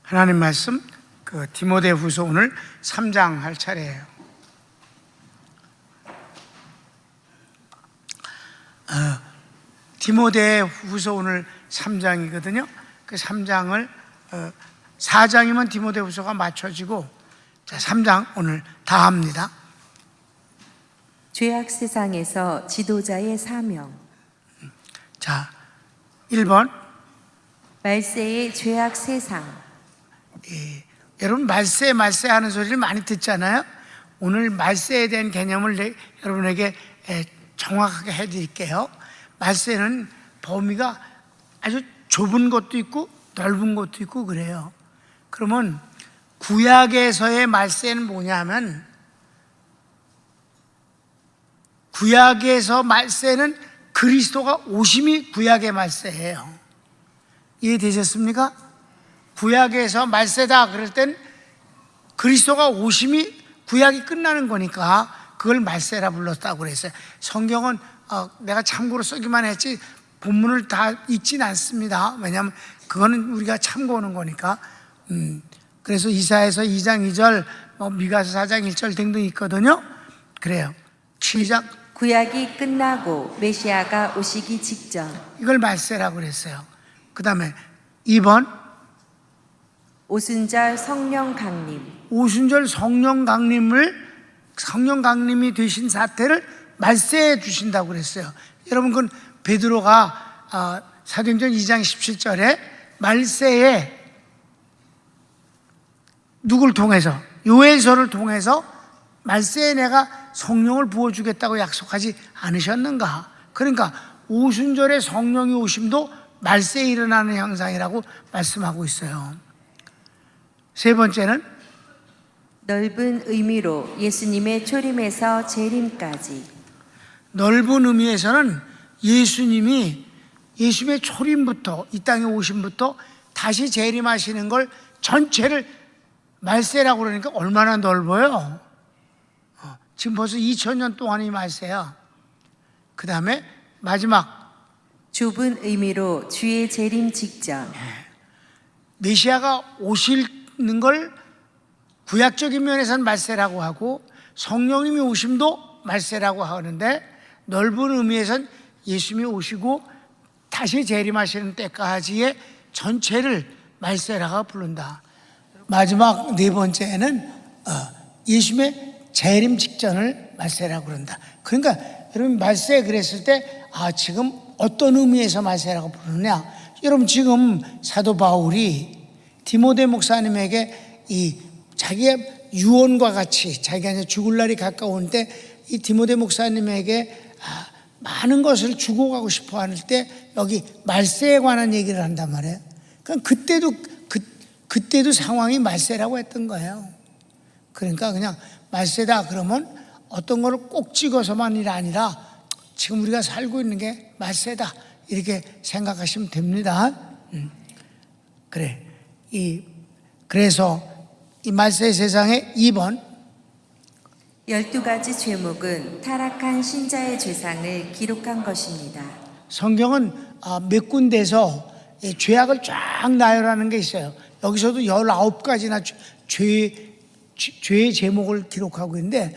하나님 말씀 디모데후서 오늘 3장 할 차례예요. 디모데후서 오늘 3장이거든요. 그 3장을 4장이면 디모데후서가 맞춰지고 3장 오늘 다 합니다. 죄악 세상에서 지도자의 사명. 자, 1번. 말세의 죄악 세상. 여러분 말세 하는 소리를 많이 듣잖아요. 오늘 말세에 대한 개념을 여러분에게 정확하게 해드릴게요. 말세는 범위가 아주 좁은 것도 있고 넓은 것도 있고 그래요. 그러면 구약에서의 말세는 뭐냐 하면, 구약에서 말세는 그리스도가 오심이 구약의 말세예요. 이해되셨습니까? 구약에서 말세다 그럴 땐 그리스도가 오심이 구약이 끝나는 거니까 그걸 말세라 불렀다고 그랬어요. 성경은 내가 참고로 쓰기만 했지 본문을 다 읽진 않습니다. 왜냐하면 그거는 우리가 참고하는 거니까. 그래서 이사야서 2장 2절, 미가서 4장 1절 등등 있거든요. 그래요. 시작. 구약이 끝나고 메시아가 오시기 직전. 이걸 말세라고 그랬어요. 그 다음에 2번. 오순절 성령 강림. 오순절 성령 강림이 되신 사태를 말세해 주신다고 그랬어요. 여러분, 그건 베드로가 사도행전 2장 17절에 말세에 누굴 통해서, 요엘서를 통해서 말세에 내가 성령을 부어주겠다고 약속하지 않으셨는가? 그러니까 오순절에 성령이 오심도 말세에 일어나는 현상이라고 말씀하고 있어요. 세 번째는 넓은 의미로 예수님의 초림에서 재림까지. 넓은 의미에서는 예수님의 초림부터, 이 땅에 오심부터 다시 재림하시는 걸 전체를 말세라고 그러니까 얼마나 넓어요. 지금 벌써 2000년 동안이 말세야. 그 다음에 마지막 좁은 의미로 주의 재림 직전. 메시아가 오시는 걸 구약적인 면에서는 말세라고 하고 성령님이 오심도 말세라고 하는데, 넓은 의미에서는 예수님이 오시고 다시 재림하시는 때까지의 전체를 말세라고 부른다. 마지막 네 번째는 예수님의 재림 직전을 말세라고 그런다. 그러니까 여러분 말세 그랬을 때 지금 어떤 의미에서 말세라고 부르느냐? 여러분 지금 사도 바울이 디모데 목사님에게 이 자기의 유언과 같이 자기가 이제 죽을 날이 가까운 때 이 디모데 목사님에게 많은 것을 주고 가고 싶어 할 때 여기 말세에 관한 얘기를 한단 말이에요. 그럼 그때도 상황이 말세라고 했던 거예요. 그러니까 그냥 말세다 그러면 어떤 거를 꼭 찍어서만이 아니라 지금 우리가 살고 있는 게 말세다 이렇게 생각하시면 됩니다. 그래서 이 말세 세상의 2번 12가지 죄목은 타락한 신자의 죄상을 기록한 것입니다. 성경은 몇 군데서 죄악을 쫙 나열하는 게 있어요. 여기서도 19가지나 죄의 제목을 기록하고 있는데,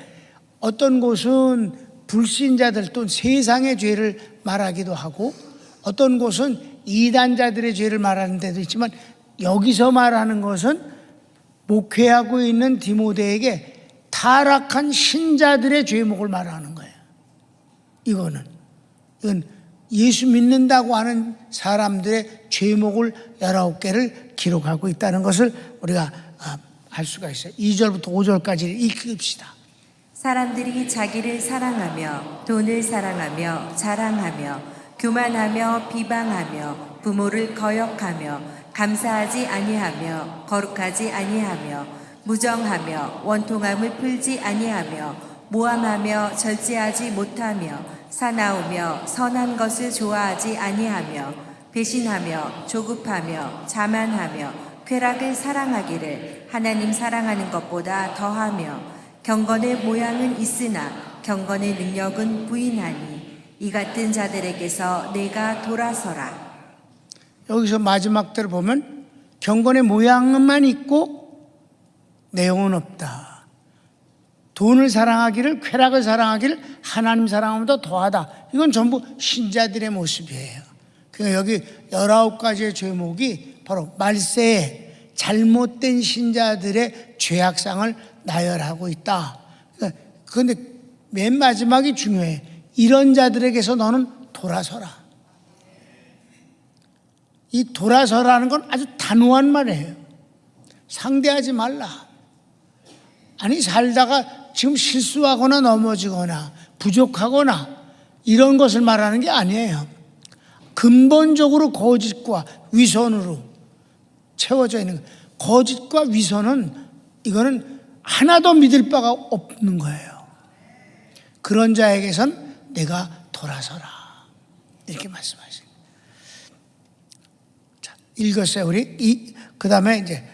어떤 곳은 불신자들 또는 세상의 죄를 말하기도 하고 어떤 곳은 이단자들의 죄를 말하는 데도 있지만, 여기서 말하는 것은 목회하고 있는 디모데에게 타락한 신자들의 죄목을 말하는 거예요. 이건 예수 믿는다고 하는 사람들의 죄목을 19개를 기록하고 있다는 것을 우리가 알 수가 있어요. 2절부터 5절까지 읽읍시다. 사람들이 자기를 사랑하며 돈을 사랑하며 자랑하며 교만하며 비방하며 부모를 거역하며 감사하지 아니하며 거룩하지 아니하며 무정하며 원통함을 풀지 아니하며 모함하며 절제하지 못하며 사나우며 선한 것을 좋아하지 아니하며 배신하며 조급하며 자만하며 쾌락을 사랑하기를 하나님 사랑하는 것보다 더하며 경건의 모양은 있으나 경건의 능력은 부인하니 이 같은 자들에게서 내가 돌아서라. 여기서 마지막 대로 보면 경건의 모양만 있고 내용은 없다. 돈을 사랑하기를, 쾌락을 사랑하기를 하나님 사랑함보다 더하다. 이건 전부 신자들의 모습이에요. 그러니까 여기 19가지의 제목이 바로 말세에 잘못된 신자들의 죄악상을 나열하고 있다. 그런데 맨 마지막이 중요해. 이런 자들에게서 너는 돌아서라. 이 돌아서라는 건 아주 단호한 말이에요. 상대하지 말라. 아니, 살다가 지금 실수하거나 넘어지거나 부족하거나 이런 것을 말하는 게 아니에요. 근본적으로 거짓과 위선으로 채워져 있는 거예요. 거짓과 위선은 이거는 하나도 믿을 바가 없는 거예요. 그런 자에게선 내가 돌아서라. 이렇게 말씀하십니다. 자, 읽었어요, 우리. 그 다음에 이제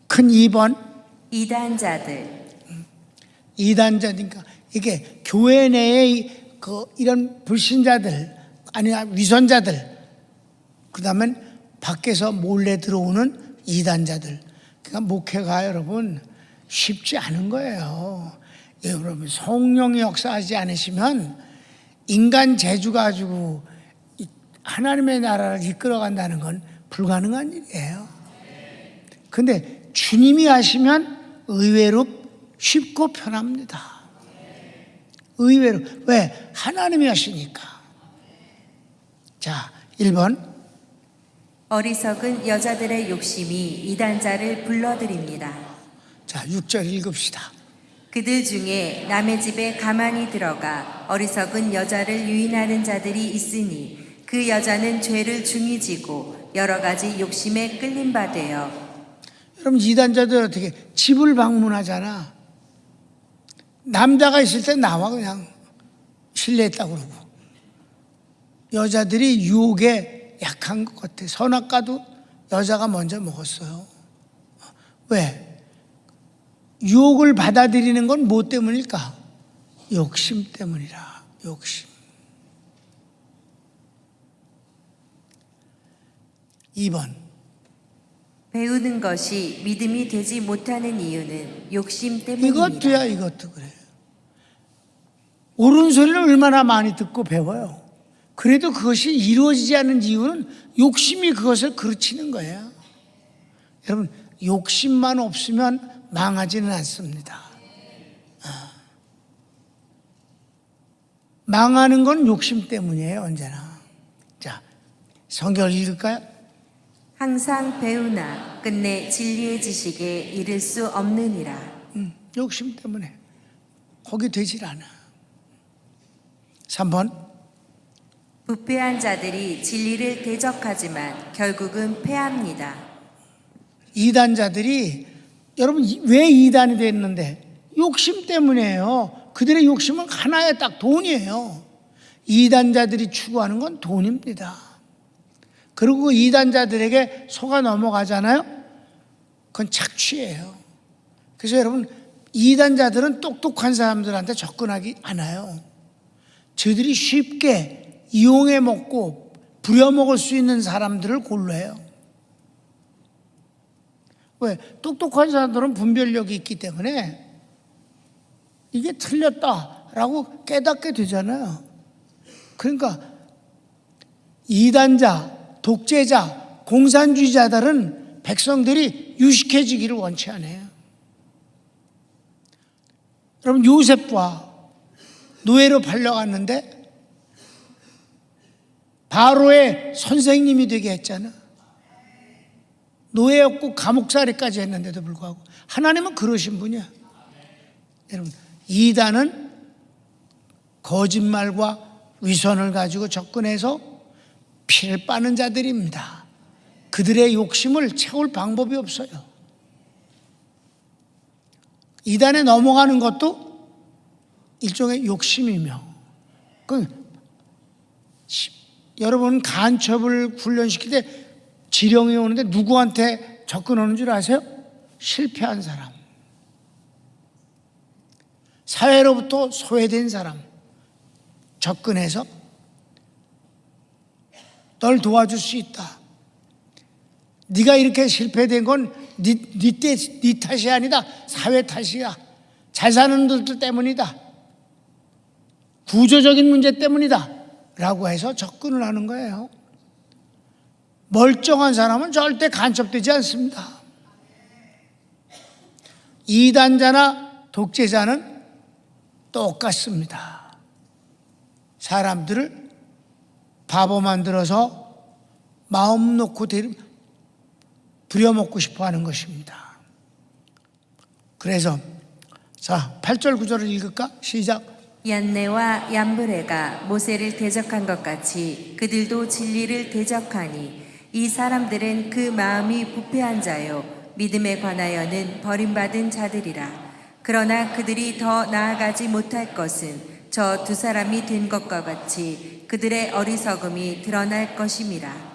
큰 2번. 이단자들. 이단자니까 이게 교회 내에 이런 불신자들, 아니 위선자들, 그 다음에 밖에서 몰래 들어오는 이단자들. 그러니까 목회가 여러분 쉽지 않은 거예요. 여러분 성령이 역사하지 않으시면 인간 재주 가지고 하나님의 나라를 이끌어간다는 건 불가능한 일이에요. 근데 주님이 하시면 의외로 쉽고 편합니다. 의외로. 왜? 하나님이 하시니까. 자, 1번. 어리석은 여자들의 욕심이 이단자를 불러들입니다. 자, 6절 읽읍시다. 그들 중에 남의 집에 가만히 들어가 어리석은 여자를 유인하는 자들이 있으니 그 여자는 죄를 중히 지고 여러 가지 욕심에 끌린 바 되어. 여러분, 이단자들 어떻게 집을 방문하잖아. 남자가 있을 때 나와 그냥 실례했다고 그러고. 여자들이 유혹에 약한 것 같아. 선악과도 여자가 먼저 먹었어요. 왜? 유혹을 받아들이는 건 뭐 때문일까? 욕심 때문이라. 욕심. 2번. 배우는 것이 믿음이 되지 못하는 이유는 욕심 때문입니다. 이것도야, 이것도 그래요. 옳은 소리를 얼마나 많이 듣고 배워요. 그래도 그것이 이루어지지 않는 이유는 욕심이 그것을 그르치는 거예요. 여러분, 욕심만 없으면 망하지는 않습니다. 망하는 건 욕심 때문이에요, 언제나. 자, 성경을 읽을까요? 항상 배우나 끝내 진리의 지식에 이를 수 없느니라. 욕심 때문에 거기 되질 않아. 3번. 부패한 자들이 진리를 대적하지만 결국은 패합니다. 이단자들이, 여러분 왜 이단이 됐는데? 욕심 때문이에요. 그들의 욕심은 하나의 딱 돈이에요. 이단자들이 추구하는 건 돈입니다. 그리고 그 이단자들에게 속아 넘어가잖아요. 그건 착취예요. 그래서 여러분, 이단자들은 똑똑한 사람들한테 접근하기 않아요. 저들이 쉽게 이용해 먹고 부려먹을 수 있는 사람들을 골라요. 왜? 똑똑한 사람들은 분별력이 있기 때문에 이게 틀렸다라고 깨닫게 되잖아요. 그러니까 이단자, 독재자, 공산주의자들은 백성들이 유식해지기를 원치 않아요. 여러분, 요셉과 노예로 팔려갔는데 바로의 선생님이 되게 했잖아. 노예였고 감옥살이까지 했는데도 불구하고 하나님은 그러신 분이야. 여러분, 이단은 거짓말과 위선을 가지고 접근해서 피를 빠는 자들입니다. 그들의 욕심을 채울 방법이 없어요. 이단에 넘어가는 것도 일종의 욕심이며, 여러분 간첩을 훈련시킬 때 지령이 오는데 누구한테 접근하는 줄 아세요? 실패한 사람, 사회로부터 소외된 사람 접근해서 널 도와줄 수 있다. 네가 이렇게 실패된 건 네 탓이 아니다. 사회 탓이야. 잘 사는 분들 때문이다. 구조적인 문제 때문이다. 라고 해서 접근을 하는 거예요. 멀쩡한 사람은 절대 간첩되지 않습니다. 이단자나 독재자는 똑같습니다. 사람들을 바보 만들어서 마음 놓고 부려먹고 싶어 하는 것입니다. 그래서 자, 8절 9절을 읽을까? 시작. 얀네와 얀브레가 모세를 대적한 것 같이 그들도 진리를 대적하니 이 사람들은 그 마음이 부패한 자요 믿음에 관하여는 버림받은 자들이라. 그러나 그들이 더 나아가지 못할 것은 저 두 사람이 된 것과 같이 그들의 어리석음이 드러날 것임이라.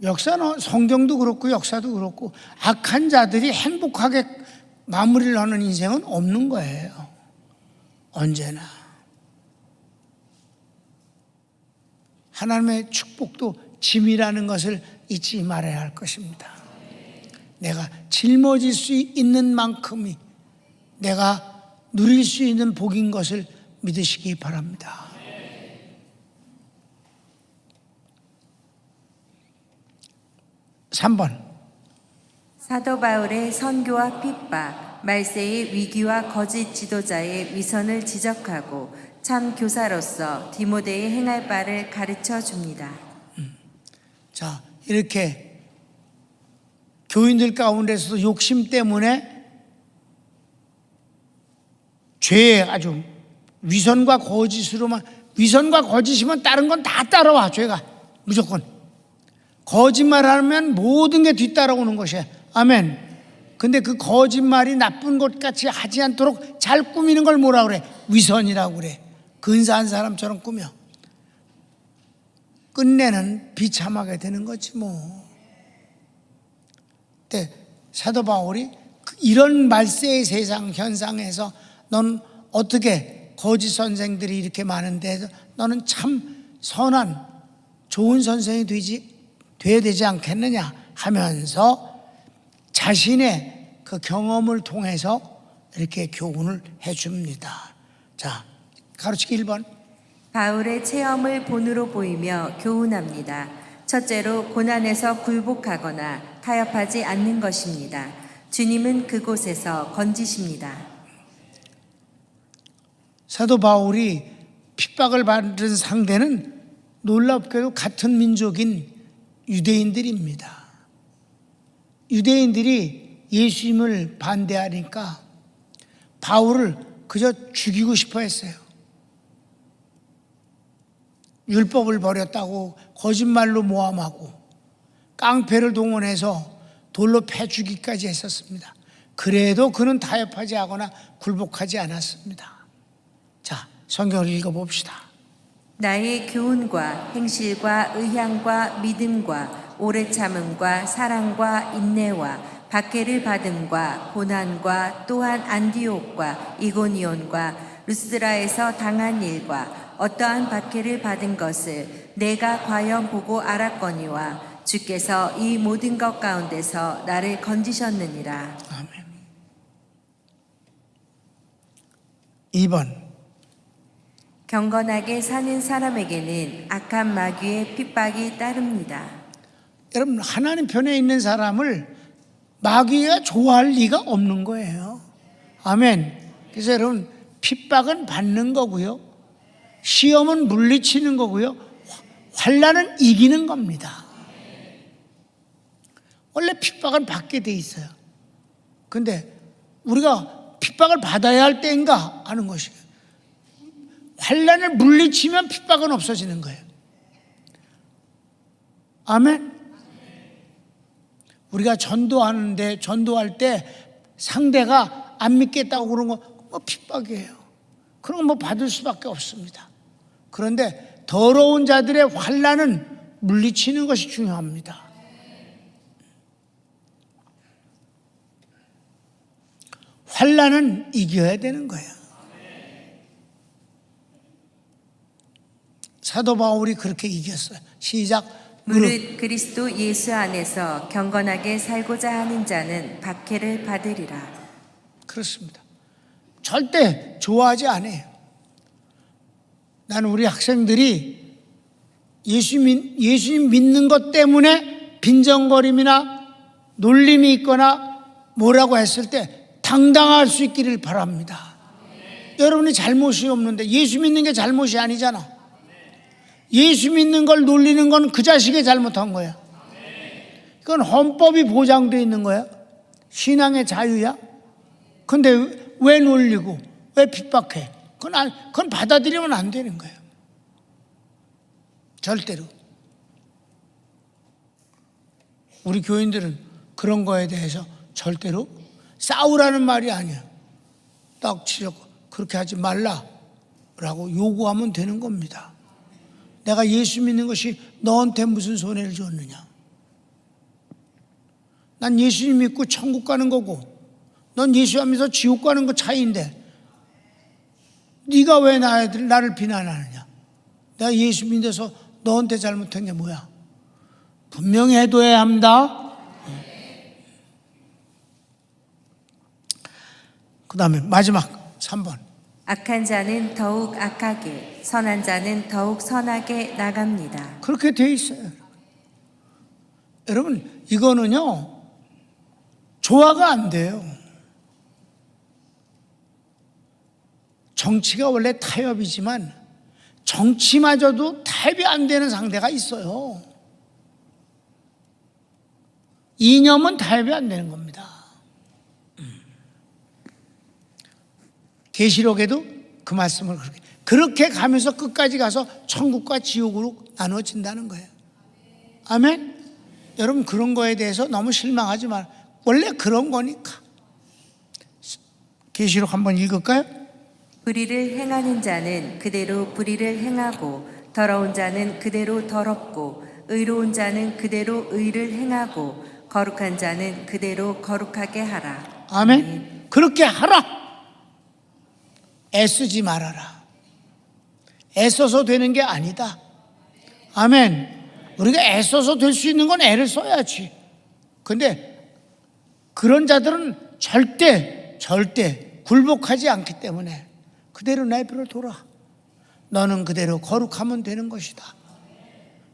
역사는 성경도 그렇고 역사도 그렇고 악한 자들이 행복하게 마무리를 하는 인생은 없는 거예요. 언제나. 하나님의 축복도 짐이라는 것을 잊지 말아야 할 것입니다. 내가 짊어질 수 있는 만큼이 내가 누릴 수 있는 복인 것을 믿으시기 바랍니다. (3번) 사도 바울의 선교와 핍박, 말세의 위기와 거짓 지도자의 위선을 지적하고 참 교사로서 디모데에 행할 바를 가르쳐 줍니다. 자, 이렇게 교인들 가운데서도 욕심 때문에 죄에 아주 위선과 거짓으로만, 위선과 거짓이면 다른 건 다 따라와. 죄가 무조건 거짓말하면 모든 게 뒤따라오는 것이야. 아멘. 근데 그 거짓말이 나쁜 것 같이 하지 않도록 잘 꾸미는 걸 뭐라 그래? 위선이라고 그래. 근사한 사람처럼 꾸며 끝내는 비참하게 되는 거지 뭐. 근데 사도 바울이 이런 말세의 세상 현상에서 넌 어떻게 거짓 선생들이 이렇게 많은데 너는 참 선한 좋은 선생이 돼야 되지 않겠느냐 하면서 자신의 그 경험을 통해서 이렇게 교훈을 해줍니다. 자, 가르치기 1번. 바울의 체험을 본으로 보이며 교훈합니다. 첫째로 고난에서 굴복하거나 타협하지 않는 것입니다. 주님은 그곳에서 건지십니다. 사도 바울이 핍박을 받은 상대는 놀랍게도 같은 민족인 유대인들입니다. 유대인들이 예수님을 반대하니까 바울을 그저 죽이고 싶어 했어요. 율법을 버렸다고 거짓말로 모함하고 깡패를 동원해서 돌로 패 죽이기까지 했었습니다. 그래도 그는 타협하지 않거나 굴복하지 않았습니다. 자, 성경을 읽어봅시다. 나의 교훈과 행실과 의향과 믿음과 오래 참음과 사랑과 인내와 박해를 받음과 고난과 또한 안디옥과 이고니온과 루스드라에서 당한 일과 어떠한 박해를 받은 것을 내가 과연 보고 알았거니와 주께서 이 모든 것 가운데서 나를 건지셨느니라. 아멘. 2번. 경건하게 사는 사람에게는 악한 마귀의 핍박이 따릅니다. 여러분, 하나님 편에 있는 사람을 마귀가 좋아할 리가 없는 거예요. 아멘. 그래서 여러분, 핍박은 받는 거고요, 시험은 물리치는 거고요, 환난은 이기는 겁니다. 원래 핍박은 받게 돼 있어요. 근데 우리가 핍박을 받아야 할 때인가 하는 것이에요. 환난을 물리치면 핍박은 없어지는 거예요. 아멘. 우리가 전도할 때 상대가 안 믿겠다고 그런 거 핍박이에요. 그런 거 받을 수밖에 없습니다. 그런데 더러운 자들의 환난은 물리치는 것이 중요합니다. 환난은 이겨야 되는 거예요. 사도 바울이 그렇게 이겼어요. 시작. 무릇 그리스도 예수 안에서 경건하게 살고자 하는 자는 박해를 받으리라. 그렇습니다. 절대 좋아하지 않아요. 나는 우리 학생들이 예수님 믿는 것 때문에 빈정거림이나 놀림이 있거나 뭐라고 했을 때 당당할 수 있기를 바랍니다. 여러분이 잘못이 없는데 예수 믿는 게 잘못이 아니잖아. 예수 믿는 걸 놀리는 건 그 자식이 잘못한 거야. 그건 헌법이 보장되어 있는 거야. 신앙의 자유야. 근데 왜 놀리고 왜 핍박해? 그건 받아들이면 안 되는 거예요. 절대로. 우리 교인들은 그런 거에 대해서 절대로 싸우라는 말이 아니야. 딱 치려고 그렇게 하지 말라라고 요구하면 되는 겁니다. 내가 예수 믿는 것이 너한테 무슨 손해를 줬느냐? 난 예수님 믿고 천국 가는 거고 넌 예수 안 믿어서 지옥 가는 거 차이인데 네가 왜 나를 비난하느냐? 내가 예수 믿어서 너한테 잘못한 게 뭐야? 분명히 해둬야 합니다. 그 다음에 마지막 3번. 악한 자는 더욱 악하게, 선한 자는 더욱 선하게 나갑니다. 그렇게 돼 있어요. 여러분, 이거는요, 조화가 안 돼요. 정치가 원래 타협이지만 정치마저도 타협이 안 되는 상대가 있어요. 이념은 타협이 안 되는 겁니다. 계시록에도 그 말씀을 그렇게 가면서 끝까지 가서 천국과 지옥으로 나눠진다는 거예요. 아멘? 여러분 그런 거에 대해서 너무 실망하지 마. 원래 그런 거니까. 계시록 한번 읽을까요? 불의를 행하는 자는 그대로 불의를 행하고 더러운 자는 그대로 더럽고 의로운 자는 그대로 의를 행하고 거룩한 자는 그대로 거룩하게 하라. 아멘? 그렇게 하라. 애쓰지 말아라. 애써서 되는 게 아니다. 아멘. 우리가 애써서 될 수 있는 건 애를 써야지. 근데 그런 자들은 절대 굴복하지 않기 때문에 그대로 내버려 둬라. 너는 그대로 거룩하면 되는 것이다.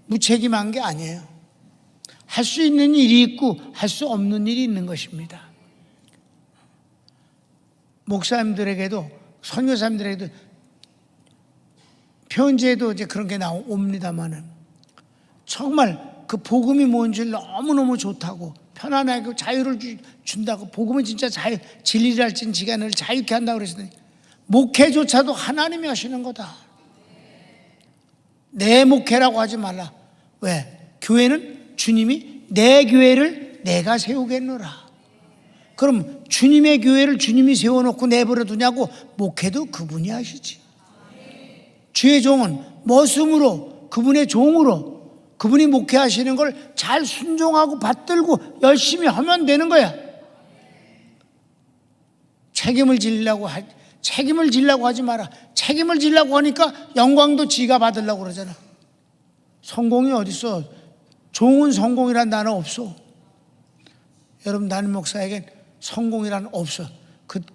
무책임한 게 아니에요. 할 수 있는 일이 있고 할 수 없는 일이 있는 것입니다. 목사님들에게도 선교사님들에게도 편지에도 이제 그런 게 나옵니다만은 정말 그 복음이 뭔지 너무너무 좋다고 편안하게 자유를 준다고 복음은 진짜 진리랄진 지간을 자유케 한다고 그랬더니 목회조차도 하나님이 하시는 거다. 내 목회라고 하지 말라. 왜? 교회는 주님이 내 교회를 내가 세우겠노라. 그럼 주님의 교회를 주님이 세워놓고 내버려 두냐고? 목회도 그분이 하시지. 주의 종은 머슴으로 그분의 종으로 그분이 목회하시는 걸 잘 순종하고 받들고 열심히 하면 되는 거야. 책임을 지려고 하지 마라. 책임을 지려고 하니까 영광도 지가 받으려고 그러잖아. 성공이 어딨어? 종은 성공이란 단어 없어. 여러분 담임 목사에겐 성공이란 없어.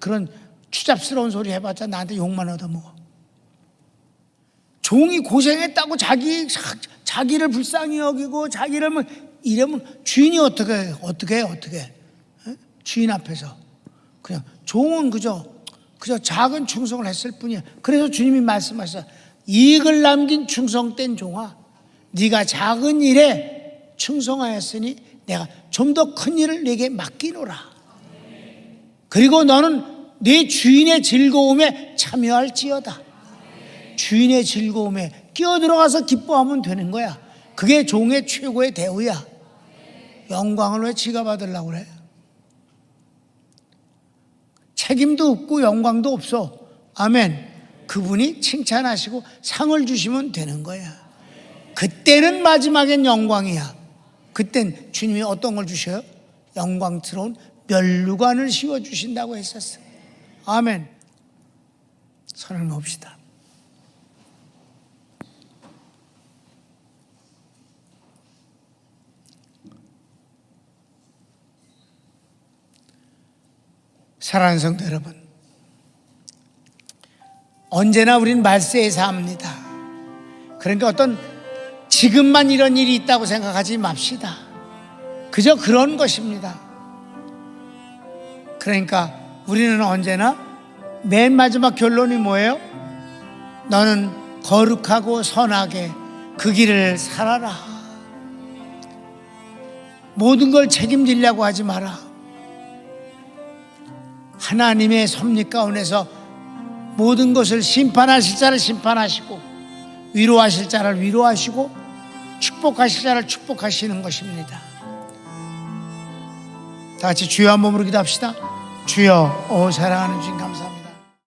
그런 추잡스러운 소리 해봤자 나한테 욕만 얻어먹어. 종이 고생했다고 자기를 불쌍히 여기고 자기를 뭐 이러면 주인이 어떻게 해? 주인 앞에서 그냥 종은 그저 작은 충성을 했을 뿐이야. 그래서 주님이 말씀하셨어. 이익을 남긴 충성된 종아, 네가 작은 일에 충성하였으니 내가 좀 더 큰 일을 네게 맡기노라. 그리고 너는 네 주인의 즐거움에 참여할지어다. 주인의 즐거움에 끼어들어가서 기뻐하면 되는 거야. 그게 종의 최고의 대우야. 영광을 왜 지가 받으려고 그래? 책임도 없고 영광도 없어. 아멘. 그분이 칭찬하시고 상을 주시면 되는 거야. 그때는 마지막엔 영광이야. 그땐 주님이 어떤 걸 주셔요? 영광스러운 면류관을 씌워주신다고 했었어. 아멘. 손을 뭅시다. 사랑하는 성도 여러분, 언제나 우린 말세에 삽니다. 그러니까 어떤 지금만 이런 일이 있다고 생각하지 맙시다. 그저 그런 것입니다. 그러니까 우리는 언제나 맨 마지막 결론이 뭐예요? 너는 거룩하고 선하게 그 길을 살아라. 모든 걸 책임지려고 하지 마라. 하나님의 섭리 가운데서 모든 것을 심판하실 자를 심판하시고, 위로하실 자를 위로하시고, 축복하실 자를 축복하시는 것입니다. 다 같이 주여 한 몸으로 기도합시다. 주여, 오 사랑하는 주님 감사합니다.